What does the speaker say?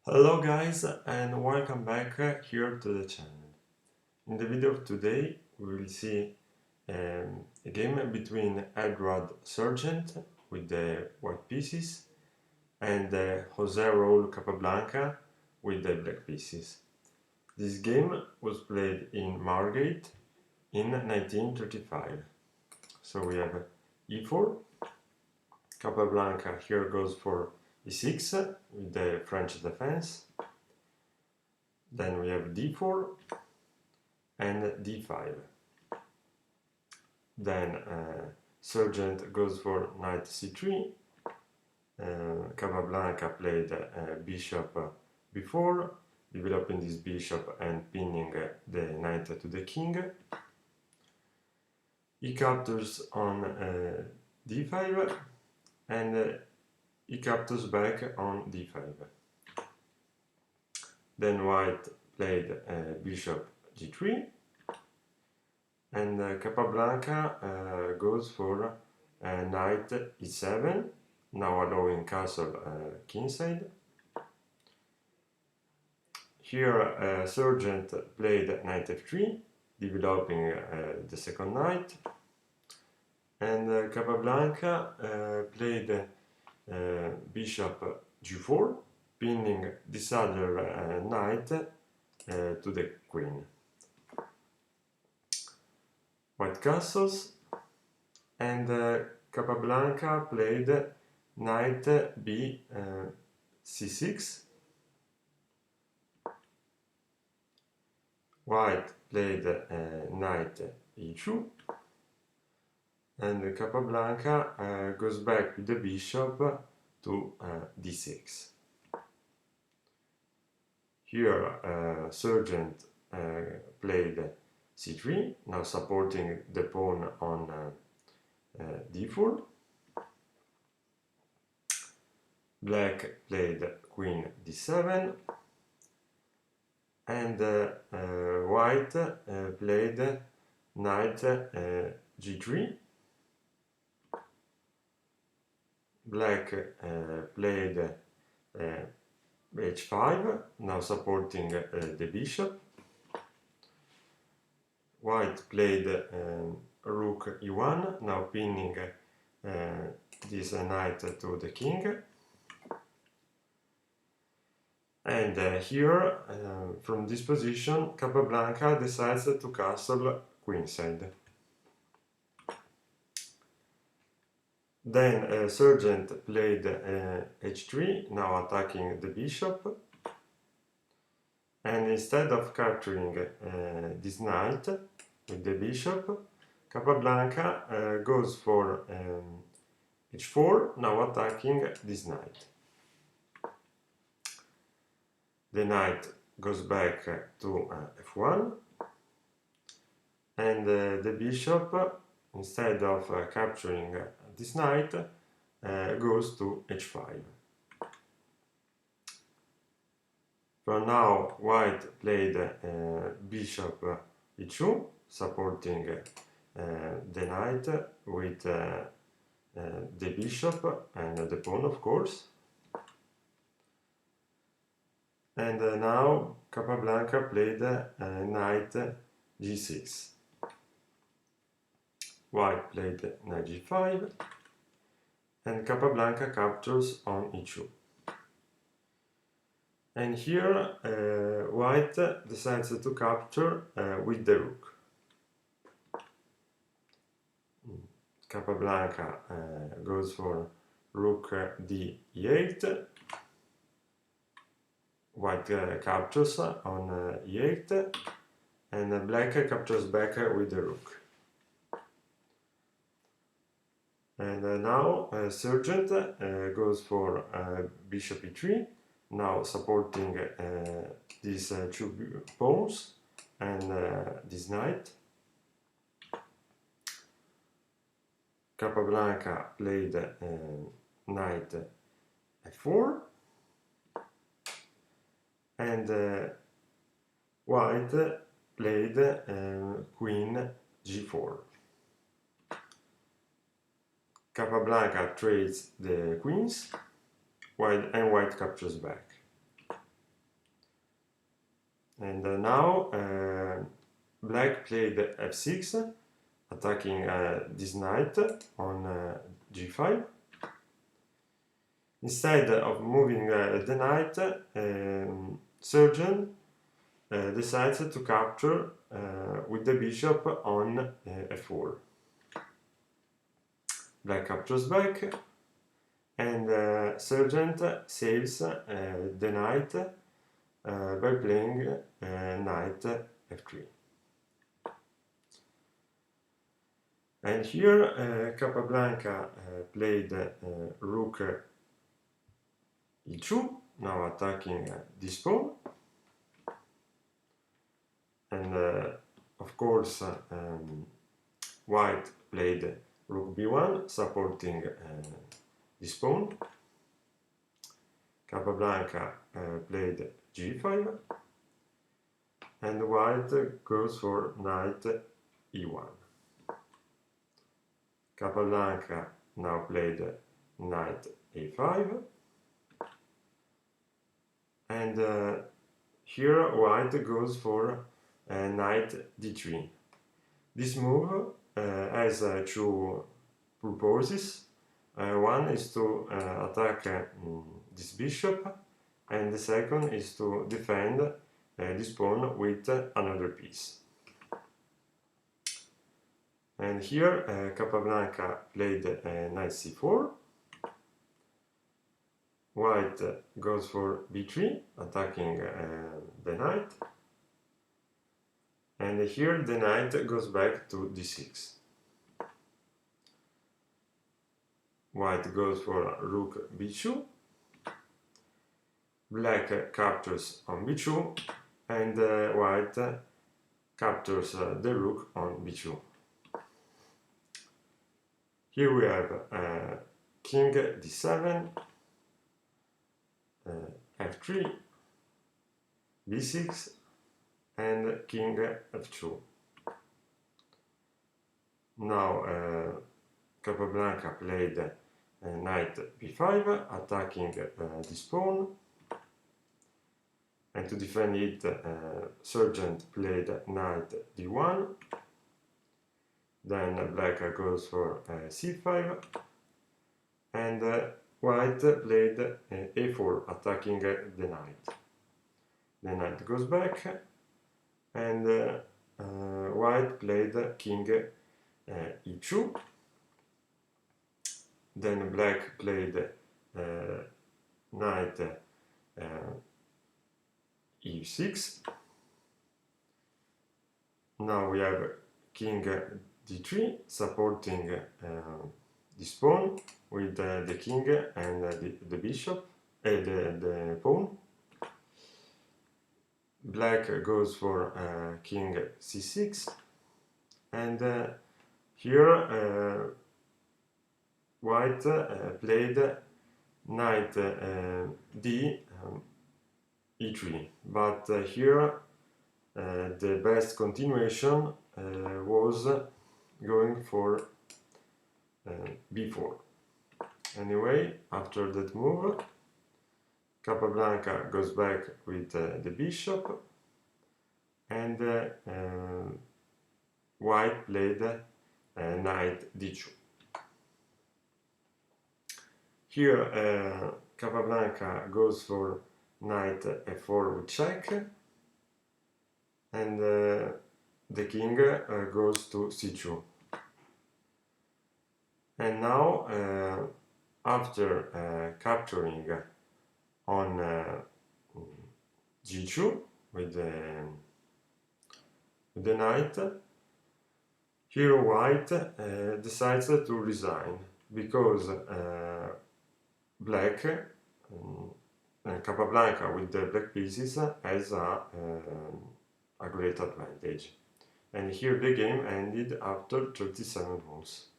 Hello guys and welcome back here to the channel. In the video of today we will see a game between E.Sergeant with the white pieces and Jose Raul Capablanca with the black pieces. This game was played in Margate in 1935. So we have e4, Capablanca here goes for e6 with the French defense. Then we have d4 and d5. Then Sergeant goes for knight c3. Capablanca played bishop before, developing this bishop and pinning the knight to the king. He captures on d5 and he captures back on d5. Then white played bishop g3 and Capablanca goes for knight e7, now allowing castle kingside. Here Sergeant played knight f3, developing the second knight, and Capablanca played bishop g4, pinning this other knight to the queen. White castles, and Capablanca played knight b c6. White played knight e2, and Capablanca goes back with the bishop to d6. Here Sergeant played c3, now supporting the pawn on d4. Black played queen d7, and white played knight g3. Black played h5, now supporting the bishop. White played rook e1, now pinning this knight to the king. And here, from this position, Capablanca decides to castle queenside. Then Sergeant played h3, now attacking the bishop. And instead of capturing this knight with the bishop, Capablanca goes for h4, now attacking this knight. The knight goes back to f1, and the bishop, instead of capturing this knight, goes to h5. For now, white played bishop e2, supporting the knight with the bishop and the pawn, of course. And now Capablanca played knight g6. White played knight g5, and Capablanca captures on e2. And here white decides to capture with the rook. Capablanca goes for rook d8. White captures on e8, and black captures back with the rook. And now Sergeant goes for bishop e3, now supporting these two pawns and this knight. Capablanca played knight f4, and white played queen g4. Capablanca trades the queens, and white captures back. And now black played f6, attacking this knight on g5. Instead of moving the knight, Sergeant decides to capture with the bishop on f4. Black captures back, and Sergeant saves the knight by playing knight f3. And here Capablanca played rook e2, now attacking this pawn. And of course white played rook b1, supporting this pawn. Capablanca played g5, and white goes for knight e1. Capablanca now played knight a5, and here white goes for knight d3. This move has two purposes. One is to attack this bishop, and the second is to defend this pawn with another piece. And here Capablanca played knight c4. White goes for b3, attacking the knight. And here the knight goes back to d6. White goes for rook b2. Black captures on b2, and white captures the rook on b2. Here we have king d7, f3, b6, and king f2. Now Capablanca played knight b5, attacking this pawn, and to defend it Sergeant played knight d1. Then black goes for c5, and white played a4, attacking the knight. The knight goes back, and white played king e2. Then black played knight e6. Now we have king d3, supporting this pawn with the king and the bishop, the pawn. Black goes for king c6, and here white played knight d e3, but here the best continuation was going for b4. Anyway, after that move, Capablanca goes back with the bishop, and white played knight d2. Here Capablanca goes for knight f4 with check, and the king goes to c2. And now after capturing on g2 with the knight, here white decides to resign, because black, Capablanca with the black pieces, has a great advantage. And here the game ended after 37 moves.